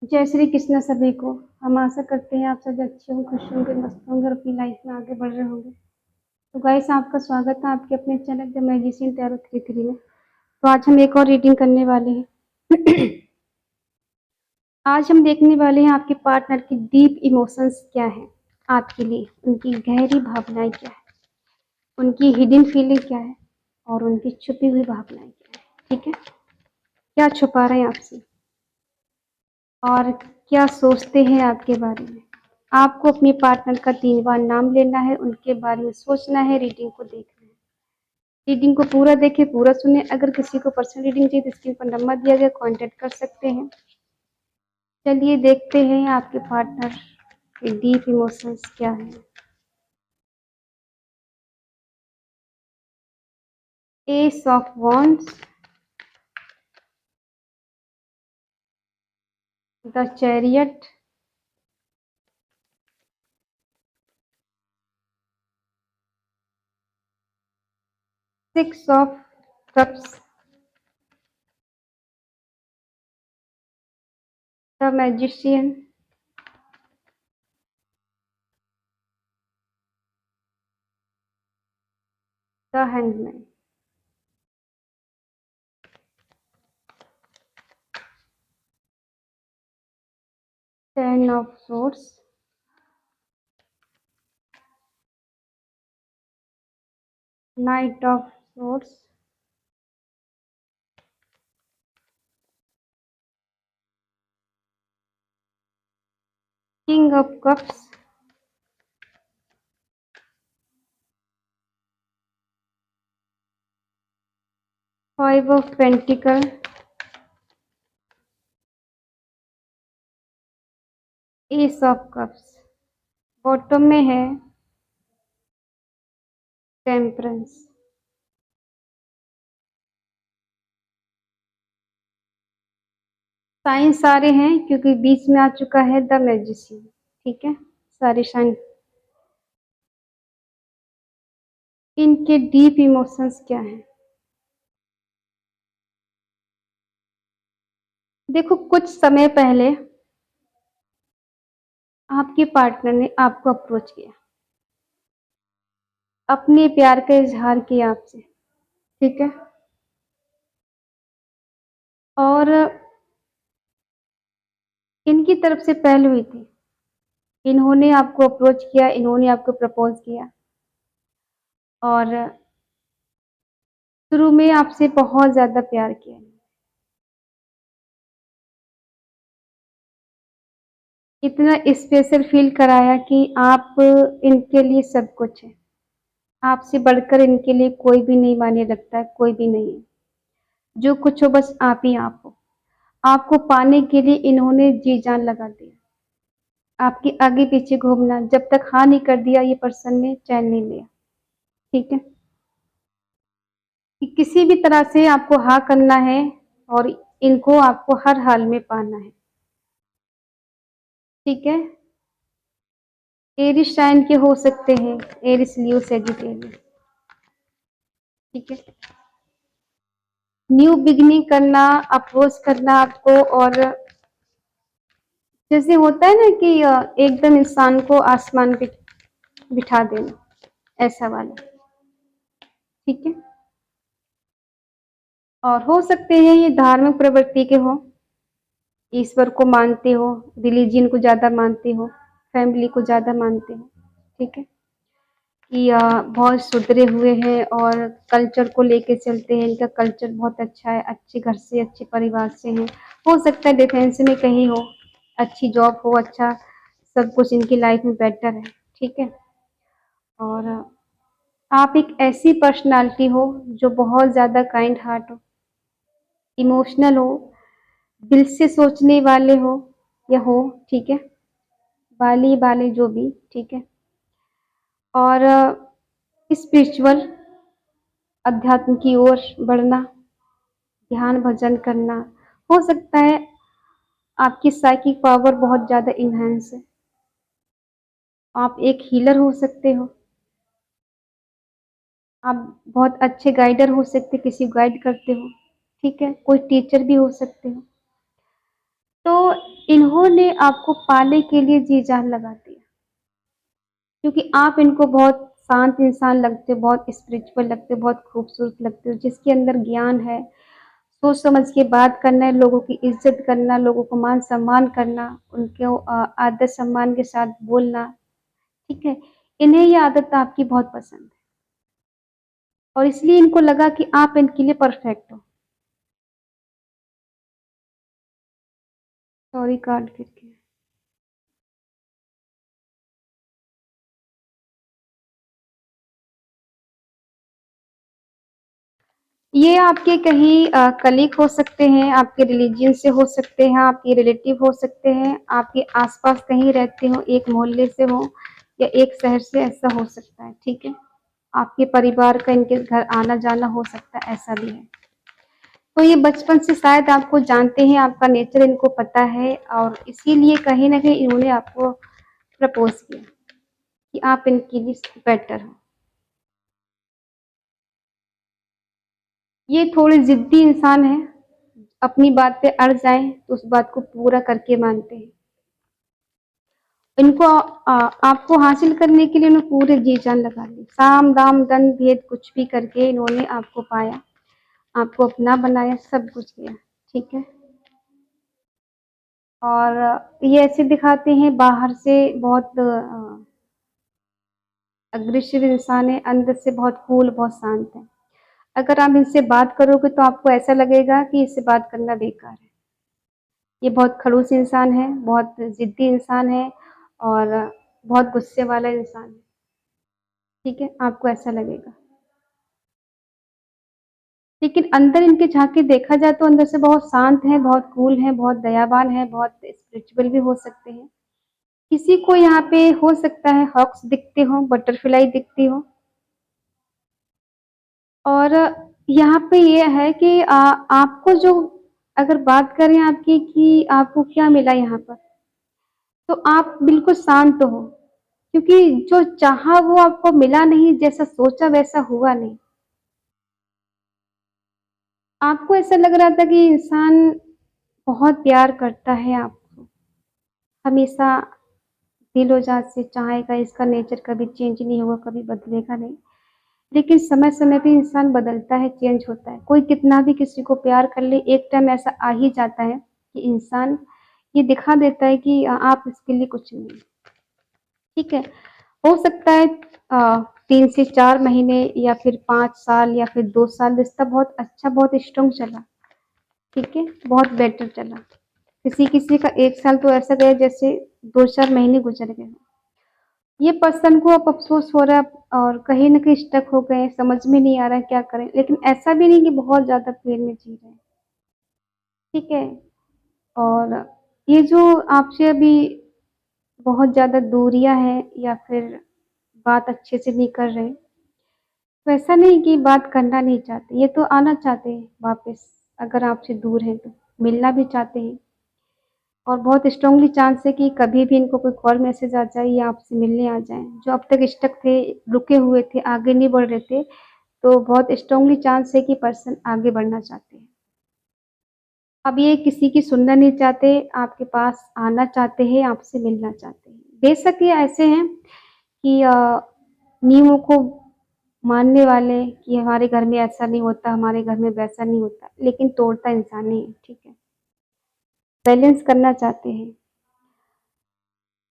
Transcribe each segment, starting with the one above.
जय श्री कृष्ण सभी को। हम आशा करते हैं आप सभी अच्छे होंगे, खुश होंगे, मस्त होंगे और अपनी लाइफ में आगे बढ़ रहे होंगे। तो गाइस, आपका स्वागत है आपके अपने चैनल द मैजिशियन टैरो 33 में। तो आज हम एक और रीडिंग करने वाले हैं। आज हम देखने वाले हैं आपके पार्टनर की डीप इमोशंस क्या है आपके लिए, उनकी गहरी भावनाएं क्या है, उनकी हिडन फीलिंग क्या है और उनकी छुपी हुई भावनाएं क्या है। ठीक है, क्या छुपा रहे हैं आपसे और क्या सोचते हैं आपके बारे में। आपको अपने पार्टनर का 3 बार नाम लेना है, उनके बारे में सोचना है, रीडिंग को देखना है। रीडिंग को पूरा देखें, पूरा सुने। अगर किसी को पर्सनल रीडिंग चाहिए तो स्क्रीन पर नंबर दिया गया, कांटेक्ट कर सकते हैं। चलिए देखते हैं आपके पार्टनर के डीप इमोशंस क्या है। S of wands, the chariot, six of cups, the magician, the hangman. 10 of swords, night of swords, king of cups, five of pentacle, S of cups. Bottom में है टेम्परेंस। साइन सारे हैं क्योंकि बीच में आ चुका है द मैजिशियन। ठीक है, सारे साइन। इनके डीप इमोशंस क्या हैं। देखो, कुछ समय पहले आपके पार्टनर ने आपको अप्रोच किया, अपने प्यार का इजहार किया आपसे। ठीक है, और इनकी तरफ से पहल हुई थी। इन्होंने आपको अप्रोच किया, इन्होंने आपको प्रपोज किया और शुरू में आपसे बहुत ज्यादा प्यार किया। इतना स्पेशल फील कराया कि आप इनके लिए सब कुछ है। आपसे बढ़कर इनके लिए कोई भी नहीं माने रखता है, कोई भी नहीं है। जो कुछ हो बस आप ही आप हो। आपको पाने के लिए इन्होंने जी जान लगा दिया। आपके आगे पीछे घूमना, जब तक हाँ नहीं कर दिया ये पर्सन ने चैन नहीं लिया। ठीक है, कि किसी भी तरह से आपको हाँ करना है और इनको आपको हर हाल में पाना है। ठीक है, एरिस साइन के हो सकते हैं, एरिस लियो सेजिटेरियस। ठीक है, न्यू बिगनिंग करना, अप्रोच करना आपको, और जैसे होता है ना कि एकदम इंसान को आसमान पे बिठा देना, ऐसा वाला। ठीक है, और हो सकते हैं ये धार्मिक प्रवृत्ति के हो, ईश्वर को मानते हो, रिलीजन को ज्यादा मानते हो, फैमिली को ज्यादा मानते हो। ठीक है, कि बहुत सुधरे हुए हैं और कल्चर को लेके चलते हैं। इनका कल्चर बहुत अच्छा है, अच्छे घर से, अच्छे परिवार से हैं। हो सकता है डिफेंस में कहीं हो, अच्छी जॉब हो, अच्छा सब कुछ इनकी लाइफ में बेटर है। ठीक है, और आप एक ऐसी पर्सनालिटी हो जो बहुत ज़्यादा काइंड हार्ट हो, इमोशनल हो, दिल से सोचने वाले हो या हो। ठीक है, वाली वाले जो भी। ठीक है, और स्पिरिचुअल, अध्यात्म की ओर बढ़ना, ध्यान भजन करना। हो सकता है आपकी साइकिक पावर बहुत ज़्यादा इन्हांस है। आप एक हीलर हो सकते हो, आप बहुत अच्छे गाइडर हो सकते, किसी गाइड करते हो। ठीक है, कोई टीचर भी हो सकते हो। तो इन्होंने आपको पाने के लिए जी जान लगा दिया, क्योंकि आप इनको बहुत शांत इंसान लगते हो, बहुत स्पिरिचुअल लगते हो, बहुत खूबसूरत लगते हो, जिसके अंदर ज्ञान है, सोच समझ के बात करना है, लोगों की इज्जत करना, लोगों को मान सम्मान करना, उनको आदर सम्मान के साथ बोलना, ठीक है? इन्हें ये आदत आपकी बहुत पसंद है और इसलिए इनको लगा कि आप इनके लिए परफेक्ट हो। सॉरी कार्ड गिर गया। ये आपके कहीं कलीग हो सकते हैं, आपके रिलीजन से हो सकते हैं, आपके रिलेटिव हो सकते हैं, आपके आस-पास कहीं रहते हो, एक मोहल्ले से हो या एक शहर से, ऐसा हो सकता है, ठीक है? आपके परिवार का इनके घर आना-जाना हो सकता है, ऐसा भी है। तो ये बचपन से शायद आपको जानते हैं, आपका नेचर इनको पता है और इसीलिए कहीं न कहीं इन्होंने आपको प्रपोज़ किया कि आप इनके लिए बेटर हो। ये थोड़े ज़िद्दी इंसान हैं, अपनी बात पे अड़ जाएँ तो उस बात को पूरा करके मानते हैं। इनको आपको हासिल करने के लिए उन्होंने पूरे जी-जान लगा दी। साम, दाम, दंड, भेद कुछ भी करके इन्होंने आपको पाया, आपको अपना बनाया, सब कुछ किया, ठीक है? और ये ऐसे दिखाते हैं बाहर से बहुत अग्रेसिव इंसान है, अंदर से बहुत कूल, बहुत शांत है। अगर आप इनसे बात करोगे तो आपको ऐसा लगेगा कि इससे बात करना बेकार है। ये बहुत खड़ूस इंसान है, बहुत ज़िद्दी इंसान है और बहुत गुस्से वाला इंसान है, ठीक है? आपको ऐसा लगेगा। लेकिन अंदर इनके झाँक के देखा जाए तो अंदर से बहुत शांत हैं, बहुत कूल हैं, बहुत दयावान हैं, बहुत स्पिरिचुअल भी हो सकते हैं। किसी को यहाँ पे हो सकता है हॉक्स दिखते हों, बटरफ्लाई दिखती हो और यहाँ पे ये है कि आपको जो अगर बात करें आपकी कि आपको क्या मिला यहाँ पर, तो आप बिल्कुल शांत हो, क्योंकि जो चाहा वो आपको मिला नहीं, जैसा सोचा वैसा हुआ नहीं। आपको ऐसा लग रहा था कि इंसान बहुत प्यार करता है आपको, हमेशा दिलो-जान से चाहेगा, इसका नेचर कभी चेंज नहीं होगा, कभी बदलेगा नहीं। लेकिन समय-समय पे इंसान बदलता है, चेंज होता है। कोई कितना भी किसी को प्यार कर ले, एक टाइम ऐसा आ ही जाता है कि इंसान ये दिखा देता है कि आप इसके लिए कुछ नहीं, ठीक है? हो सकता है 3 से 4 महीने या फिर 5 साल या फिर 2 साल रिश्ता बहुत अच्छा, बहुत स्ट्रॉन्ग चला, ठीक है? बहुत बेटर चला। किसी-किसी का 1 साल तो ऐसा गया जैसे 2-4 महीने गुज़र गए हों। ये पर्सन को अब अफ़सोस हो रहा है और कहीं न कहीं स्टक हो गए हैं, समझ में नहीं आ रहा है क्या करें? लेकिन ऐसा भी नहीं कि बहुत ज़्यादा पेन में जी रहे हैं, ठीक है? और ये जो आपसे अभी बहुत ज़्यादा दूरियाँ हैं या फिर बात अच्छे से नहीं कर रहे, वैसा नहीं कि बात करना नहीं चाहते, ये तो आना चाहते हैं वापस, अगर आपसे दूर हैं तो, मिलना भी चाहते हैं और बहुत स्ट्रॉन्गली चांस है कि कभी भी इनको कोई कॉल मैसेज आ जाए या आपसे मिलने आ जाएँ। जो अब तक स्टक थे, रुके हुए थे, आगे नहीं बढ़ रहे थे, तो बहुत स्ट्रॉन्गली चांस है कि पर्सन आगे बढ़ना चाहते हैं। अब ये किसी की सुनना नहीं चाहते, आपके पास आना चाहते हैं, आपसे मिलना चाहते हैं। बेशक ये ऐसे हैं कि नियमों को मानने वाले कि हमारे घर में ऐसा नहीं होता, हमारे घर में वैसा नहीं होता, लेकिन तोड़ता इंसान ही है, ठीक है? बैलेंस करना चाहते हैं।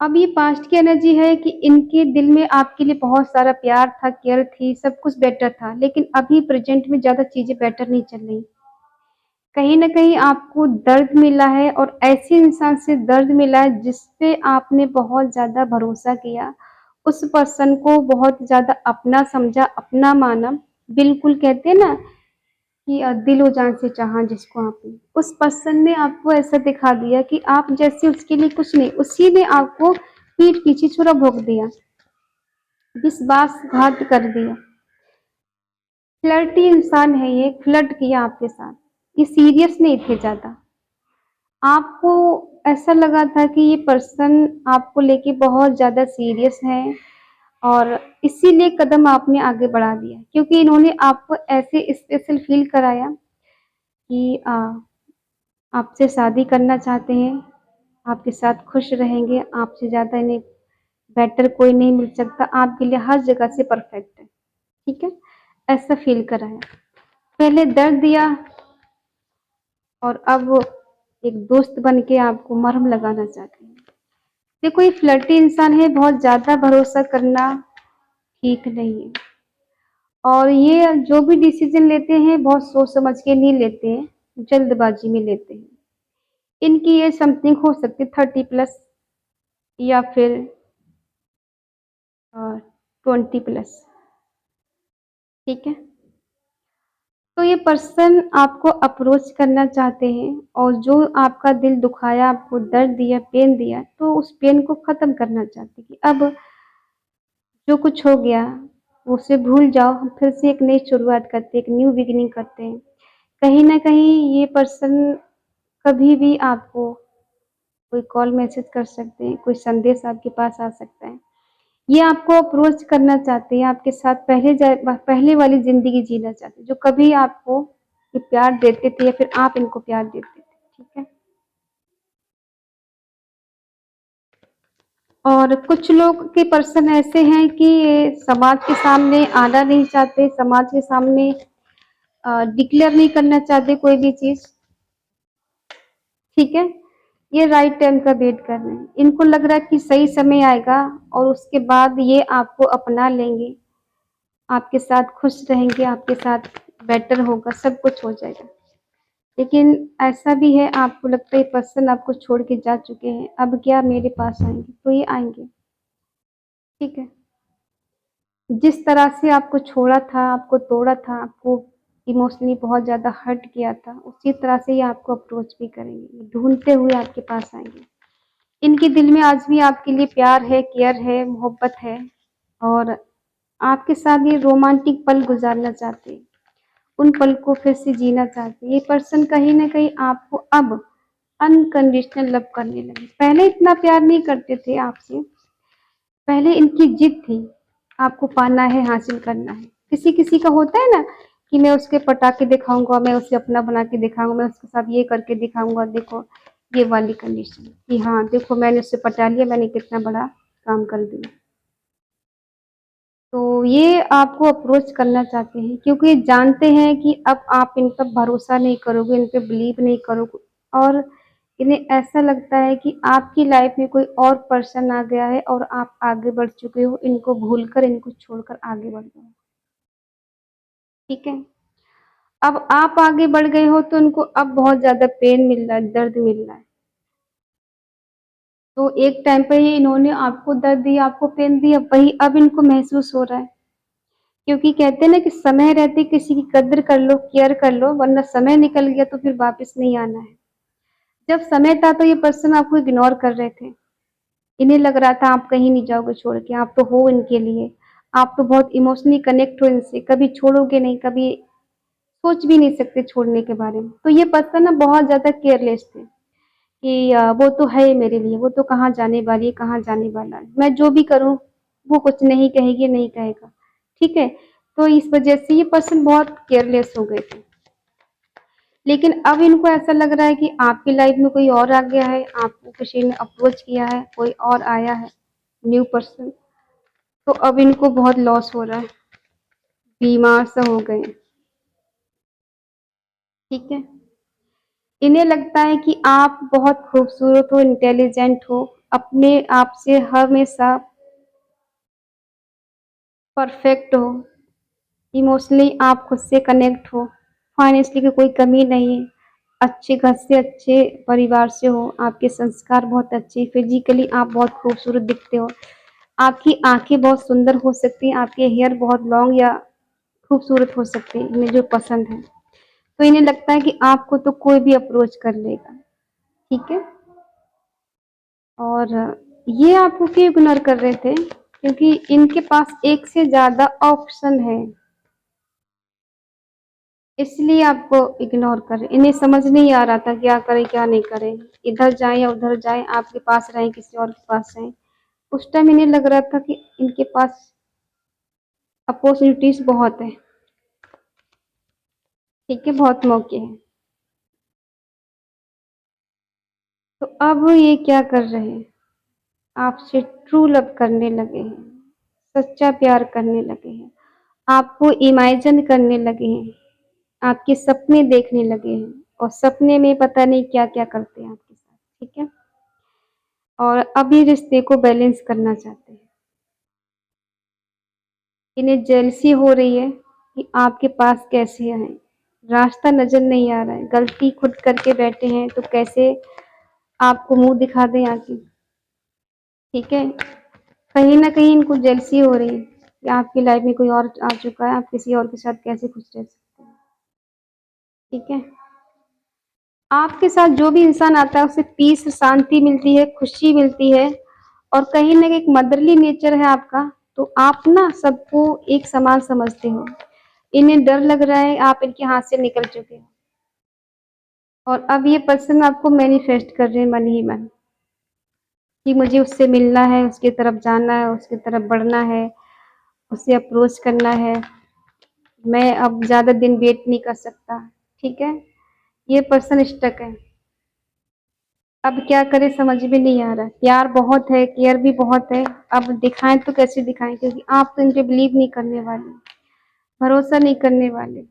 अब ये पास्ट की एनर्जी है कि इनके दिल में आपके लिए बहुत सारा प्यार था, केयर थी, सब कुछ बेटर था, लेकिन अभी प्रेज़ेंट में ज़्यादा चीज़ें बेटर नहीं चल रही। कहीं न कहीं आपको दर्द मिला है और ऐसे इंसान से दर्द मिला है जिस पे आपने बहुत ज़्यादा भरोसा किया। उस पर्सन को बहुत ज़्यादा अपना समझा, अपना माना। बिल्कुल कहते हैं ना कि दिलो-जान से चाहा जिसको आपने। उस पर्सन ने आपको ऐसा दिखा दिया कि आप जैसे उसके लिए कुछ नहीं, उसी ने आपको पीठ पीछे छुरा भोंक दिया, विश्वासघात कर दिया। फ्लर्टी इंसान है ये, फ्लर्ट किया आपके साथ। ये सीरियस नहीं थे ज़्यादा। आपको ऐसा लगा था कि ये पर्सन आपको लेके बहुत ज़्यादा सीरियस है और इसीलिए कदम आपने आगे बढ़ा दिया, क्योंकि इन्होंने आपको ऐसे स्पेशल फ़ील कराया कि आपसे शादी करना चाहते हैं, आपके साथ खुश रहेंगे, आपसे ज़्यादा इन्हें बेटर कोई नहीं मिल सकता, आपके लिए हर जगह से परफेक्ट है, ठीक है? ऐसा फ़ील कराया। पहले दर्द दिया और अब वो एक दोस्त बन के आपको मरहम लगाना चाहते हैं। देखो ये फ्लर्टी इंसान है, बहुत ज़्यादा भरोसा करना ठीक नहीं है और ये जो भी डिसीज़न लेते हैं बहुत सोच समझ के नहीं लेते हैं, जल्दबाज़ी में लेते हैं। इनकी एज समथिंग हो सकती है 30 प्लस या फिर 20 प्लस, ठीक है? तो ये पर्सन आपको अप्रोच करना चाहते हैं और जो आपका दिल दुखाया, आपको दर्द दिया, पेन दिया, तो उस पेन को ख़त्म करना चाहते हैं कि अब जो कुछ हो गया, उसे भूल जाओ, हम फिर से एक नई शुरुआत करते हैं, एक न्यू बिगिनिंग करते हैं। कहीं न कहीं ये पर्सन कभी भी आपको कोई कॉल मैसेज कर सकते हैं, कोई संदेश आपके पास आ सकता है। ये आपको अप्रोच करना चाहते हैं, आपके साथ पहले वाली ज़िंदगी जीना चाहते हैं, जो कभी आपको ये प्यार देते थे या फिर आप इनको प्यार देते थे, ठीक है? और कुछ लोग के पर्सन ऐसे हैं कि ये समाज के सामने आना नहीं चाहते, समाज के सामने डिक्लेयर नहीं करना चाहते कोई भी चीज़, ठीक है? ये राइट टाइम का वेट कर रहे हैं। इनको लग रहा है कि सही समय आएगा और उसके बाद ये आपको अपना लेंगे, आपके साथ खुश रहेंगे, आपके साथ बेटर होगा, सब कुछ हो जाएगा। लेकिन ऐसा भी है आपको लगता है ये पर्सन आपको छोड़ के जा चुके हैं, अब क्या मेरे पास आएँगे? तो ये आएँगे, ठीक है? जिस तरह से आपको छोड़ा था, आपको तोड़ा था, आपको इमोशनली बहुत ज़्यादा हर्ट किया था, उसी तरह से ये आपको अप्रोच भी करेंगे, ढूँढते हुए आपके पास आएँगे। इनके दिल में आज भी आपके लिए प्यार है, केयर है, मोहब्बत है और आपके साथ ये रोमांटिक पल गुज़ारना चाहते हैं। उन पल को फिर से जीना चाहते हैं। ये पर्सन कहीं न कहीं आपको अब अनकंडीशनल लव करने लगे। पहले इतना प्यार नहीं करते थे आपसे, पहले इनकी जिद थी, आपको पाना है, हासिल करना है। किसी-किसी का होता है ना कि मैं उसके पटा के दिखाऊँगा, मैं उसे अपना बना के दिखाऊँगा, मैं उसके साथ ये करके दिखाऊँगा, देखो ये वाली कंडीशन कि हाँ, देखो मैंने उससे पटा लिया, मैंने कितना बड़ा काम कर दिया। तो ये आपको अप्रोच करना चाहते हैं क्योंकि जानते हैं कि अब आप इन पर भरोसा नहीं करोगे, इन पे बिलीव नहीं करोगे और इन्हें ऐसा लगता है कि आपकी लाइफ में कोई और पर्सन आ गया है और आप आगे बढ़ चुके हो, इनको भूलकर, इनको छोड़कर आगे बढ़ गए हो, ठीक है? अब आप आगे बढ़ गए हो तो उनको अब बहुत ज़्यादा पेन मिल रहा है, दर्द मिल रहा है। तो एक टाइम पे ही इन्होंने आपको दर्द दिया, आपको पेन दिया, वही अब इनको महसूस हो रहा है। क्योंकि कहते हैं ना कि समय रहते किसी की कद्र कर लो, केयर कर लो, वरना समय निकल गया तो फिर वापस नहीं आना है। जब समय था तो ये पर्सन आपको इग्नोर कर रहे थे। इन्हें लग रहा था आप कहीं नहीं जाओगे छोड़ के, आप तो हो इनके लिए। आप तो बहुत इमोशनली कनेक्ट हो इनसे, कभी छोड़ोगे नहीं, कभी सोच भी नहीं सकते छोड़ने के बारे में। तो ये पर्सन ना बहुत ज़्यादा केयरलेस थे कि वो तो है मेरे लिए, वो तो कहाँ जाने वाली है, कहाँ जाने वाला है। मैं जो भी करूँ, वो कुछ नहीं कहेगी, नहीं कहेगा। ठीक है? तो इस वजह से ये पर्सन बहुत केयरलेस हो गए थे। लेकिन अब इनको ऐसा लग रहा है कि आपकी लाइफ में कोई और आ गया है, आपको किसी ने अप्रोच किया है, कोई और आया है, न्यू पर्सन। तो अब इनको बहुत लॉस हो रहा है, बीमार सा हो गए हैं, ठीक है? इन्हें लगता है कि आप बहुत खूबसूरत हो, इंटेलिजेंट हो, अपने आप से हमेशा परफेक्ट हो, इमोशनली आप खुद से कनेक्ट हो, फाइनेंशियली की कोई कमी नहीं है, अच्छे घर से, अच्छे परिवार से हो, आपके संस्कार बहुत अच्छे, फिज़िकली आप बहुत खूबसूरत दिखते हो, आपकी आँखें बहुत सुंदर हो सकती हैं, आपके हेयर बहुत लॉन्ग या खूबसूरत हो सकते हैं, इन्हें जो पसंद है। तो इन्हें लगता है कि आपको तो कोई भी अप्रोच कर लेगा, ठीक है? और ये आपको क्यों इग्नोर कर रहे थे? क्योंकि इनके पास एक से ज़्यादा ऑप्शन है, इसलिए आपको इग्नोर कर रहे। इन्हें समझ नहीं आ रहा था क्या करें, क्या नहीं करें। इधर जाएँ या उधर जाएँ, आपके पास रहें, किसी और के पास रहें। उस टाइम इन्हें लग रहा था कि इनके पास अपॉर्च्युनिटीज़ बहुत हैं, ठीक है? बहुत मौके हैं। तो अब ये क्या कर रहे हैं, आपसे ट्रू लव करने लगे हैं, सच्चा प्यार करने लगे हैं, आपको इमेजिन करने लगे हैं, आपके सपने देखने लगे हैं और सपने में पता नहीं क्या-क्या करते हैं आपके साथ, ठीक है? और अभी रिश्ते को बैलेंस करना चाहते हैं। इन्हें जेलसी हो रही है कि आपके पास कैसे आएँ, रास्ता नज़र नहीं आ रहा है, गलती खुद करके बैठे हैं तो कैसे आपको मुँह दिखा दें आके, ठीक है? कहीं न कहीं इनको जेलसी हो रही है कि आपकी लाइफ़ में कोई और आ चुका है, आप किसी और के साथ कैसे खुश रह सकते हैं, ठीक है? आपके साथ जो भी इंसान आता है उसे पीस, शांति मिलती है, खुशी मिलती है और कहीं न कहीं एक मदरली नेचर है आपका, तो आप ना सबको एक समान समझते हो। इन्हें डर लग रहा है आप इनके हाथ से निकल चुके हो और अब ये पर्सन आपको मैनिफेस्ट कर रहे हैं मन ही मन कि मुझे उससे मिलना है, उसकी तरफ जाना है, उसकी तरफ बढ़ना है, उसे अप्रोच करना है। मैं अब ज़्यादा दिन वेट नहीं कर सकता, ठीक है? ये पर्सन स्टक है। अब क्या करें समझ में नहीं आ रहा। प्यार बहुत है, केयर भी बहुत है, अब दिखाएँ तो कैसे दिखाएँ? क्योंकि आप तो इन पे बिलीव नहीं करने वाले, भरोसा नहीं करने वाले।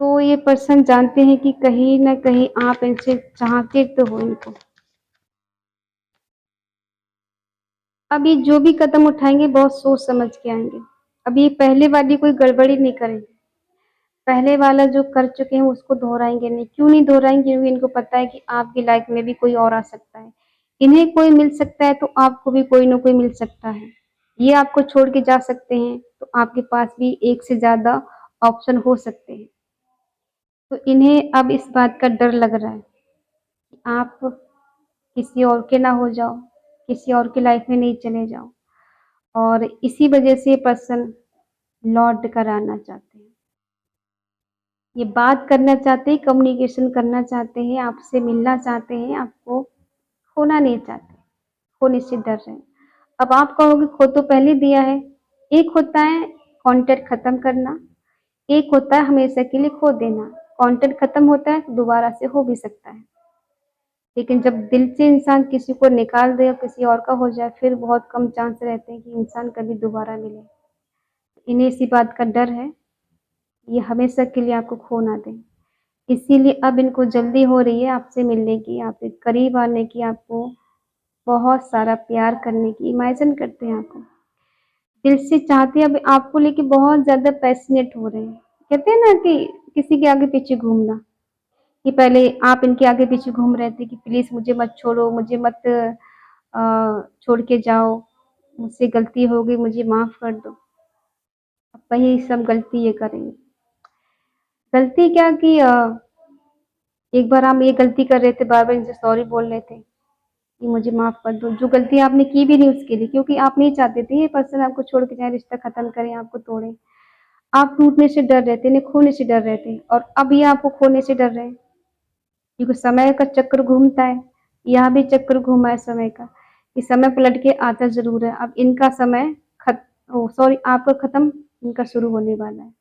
तो ये पर्सन जानते हैं कि कहीं न कहीं आप इनसे चाहते तो हो इनको। अब ये जो भी कदम उठाएँगे बहुत सोच समझ के आएँगे। अब ये पहले वाली कोई गड़बड़ी नहीं करेंगे। पहले वाला जो कर चुके हैं उसको दोहराएँगे नहीं। क्यों नहीं दोहराएँगे? क्योंकि इनको पता है कि आपकी लाइफ़ में भी कोई और आ सकता है। इन्हें कोई मिल सकता है तो आपको भी कोई न कोई मिल सकता है। ये आपको छोड़ के जा सकते हैं तो आपके पास भी एक से ज़्यादा ऑप्शन हो सकते हैं। तो इन्हें अब इस बात का डर लग रहा है कि आप किसी और के ना हो जाओ, किसी और की लाइफ़ में नहीं चले जाओ और इसी वज़ह से ये पर्सन लौट कर आना चाहते हैं। ये बात करना चाहते हैं, कम्युनिकेशन करना चाहते हैं, आपसे मिलना चाहते हैं, आपको खोना नहीं चाहते, खोने से डर रहे हैं। अब आप कहोगे खो तो पहले दिया है। एक होता है कॉन्टैक्ट खत्म करना, एक होता है हमेशा के लिए खो देना। कॉन्टैक्ट खत्म होता है तो दोबारा से हो भी सकता है। लेकिन जब दिल से इंसान किसी को निकाल दे और किसी और का हो जाए, फिर बहुत कम चांस रहते हैं कि इंसान कभी दोबारा मिले। इन्हें इसी बात का डर है, ये हमेशा के लिए आपको खो ना दें। इसीलिए अब इनको जल्दी हो रही है आपसे मिलने की, आपके करीब आने की, आपको बहुत सारा प्यार करने की, इमेजिन करते हैं आपको। दिल से चाहते हैं अब आपको लेके बहुत ज़्यादा पैशनेट हो रहे हैं। कहते हैं ना कि किसी के आगे पीछे घूमना, कि पहले आप इनके आगे पीछे घूम रहे थे कि प्लीज़ मुझे मत छोड़ो, मुझे मत छोड़ के जाओ, मुझसे गलती हो गई, मुझे माफ़ कर दो। अब वही सब गलती ये करेंगे। गलती क्या कि एक बार हम ये गलती कर रहे थे, बार-बार इनसे सॉरी बोल रहे थे कि मुझे माफ़ कर दो। जो गलती आपने की भी नहीं उसके लिए, क्योंकि आप नहीं चाहते थे ये पर्सन आपको छोड़ के जाए, रिश्ता ख़त्म करे, आपको तोड़े। आप टूटने से डर रहे थे, इन्हें खोने से डर रहे थे और अब ये आपको खोने से डर रहे हैं, क्योंकि समय का चक्र घूमता है। यहाँ भी चक्र घूमा है समय का, कि समय पलट के आता ज़रूर है। अब इनका समय आपका ख़त्म, इनका शुरू होने वाला है।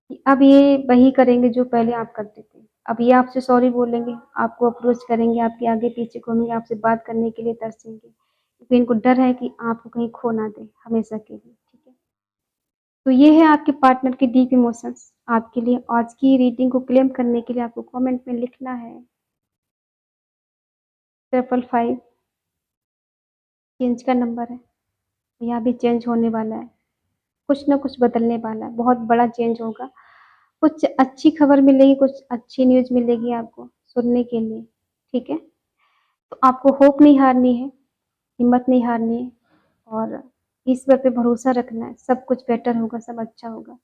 कि अब ये वही करेंगे जो पहले आप करते थे। अब ये आपसे सॉरी बोलेंगे, आपको अप्रोच करेंगे, आपके आगे-पीछे घूमेंगे, आपसे बात करने के लिए तरसेंगे। क्योंकि इनको डर है कि आपको कहीं खो ना दें हमेशा के लिए, ठीक है? तो ये है आपके पार्टनर के डीप इमोशंस आपके लिए। आज की रीडिंग को क्लेम करने के लिए आपको कमेंट में लिखना है 555 चेंज का नंबर है। यहाँ भी चेंज होने वाला है, कुछ ना कुछ बदलने वाला है, बहुत बड़ा चेंज होगा। कुछ अच्छी खबर मिलेगी, कुछ अच्छी न्यूज़ मिलेगी आपको सुनने के लिए, ठीक है? तो आपको होप नहीं हारनी है, हिम्मत नहीं हारनी है और ईश्वर पे भरोसा रखना है, सब कुछ बेटर होगा, सब अच्छा होगा।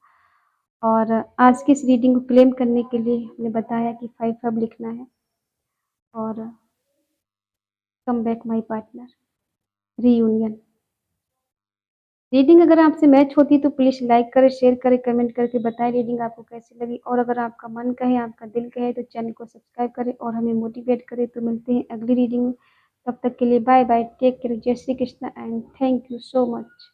और आज की इस रीडिंग को क्लेम करने के लिए हमने बताया कि 55 लिखना है और come back my partner, reunion. Reading अगर आपसे मैच होती तो प्लीज़ लाइक करें, शेयर करें, कमेंट करके बताएँ रीडिंग आपको कैसी लगी और अगर आपका मन कहे, आपका दिल कहे तो चैनल को सब्सक्राइब करें और हमें मोटिवेट करें। तो मिलते हैं अगली रीडिंग में, तब तक के लिए बाय बाय, टेक केयर, जय Shri Krishna and thank you so much.